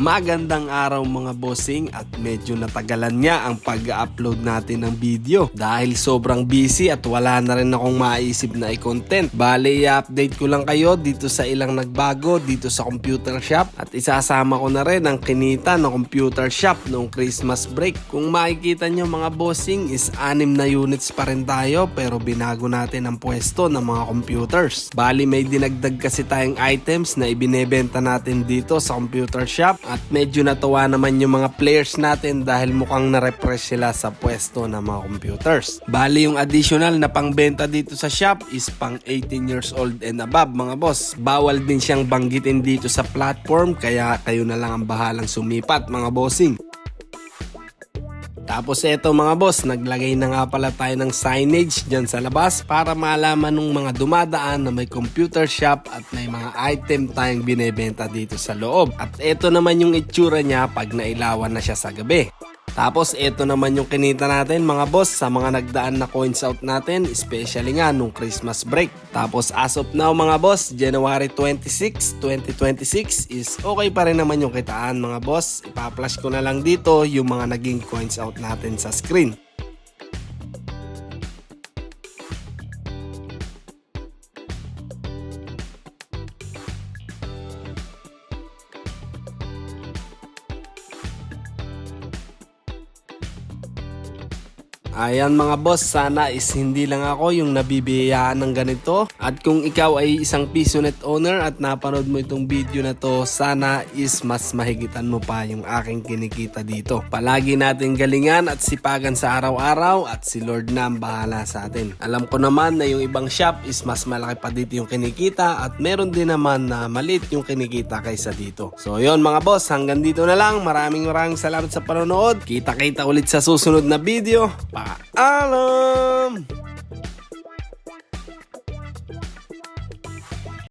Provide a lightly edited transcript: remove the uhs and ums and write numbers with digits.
Magandang araw mga bossing at medyo natagalan nga ang pag-upload natin ng video dahil sobrang busy at wala na rin akong maisip na i-content. Bale, i-update ko lang kayo dito sa ilang nagbago dito sa computer shop at isasama ko na rin ang kinita ng computer shop noong Christmas break. Kung makikita nyo mga bossing is 6 na units pa rin tayo pero binago natin ang pwesto ng mga computers. Bali, may dinagdag kasi tayong items na ibinebenta natin dito sa computer shop at medyo natuwa naman yung mga players natin dahil mukhang na-refresh sila sa pwesto ng mga computers. Bali, yung additional na pangbenta dito sa shop is pang 18 years old and above mga boss. Bawal din siyang banggitin dito sa platform kaya kayo na lang ang bahalang sumipat mga bossing. Tapos eto mga boss, naglagay na nga pala tayo ng signage dyan sa labas para malaman ng mga dumadaan na may computer shop at may mga item tayong binebenta dito sa loob. At eto naman yung itsura niya pag nailawan na siya sa gabi. Tapos eto naman yung kinita natin mga boss sa mga nagdaan na coins out natin, especially nga nung Christmas break. Tapos as of now mga boss, January 26, 2026 is okay pa rin naman yung kitaan mga boss. Ipa-flash ko na lang dito yung mga naging coins out natin sa screen. Ayan mga boss, sana is hindi lang ako yung nabibiyayaan ng ganito. At kung ikaw ay isang PisoNet owner at napanood mo itong video na to, sana is mas mahigitan mo pa yung aking kinikita dito. Palagi natin galingan at sipagan sa araw-araw at si Lord na ang bahala sa atin. Alam ko naman na yung ibang shop is mas malaki pa dito yung kinikita at meron din naman na maliit yung kinikita kaysa dito. So yon mga boss, hanggang dito na lang. Maraming salamat sa panonood. Kita-kita ulit sa susunod na video. Paalam!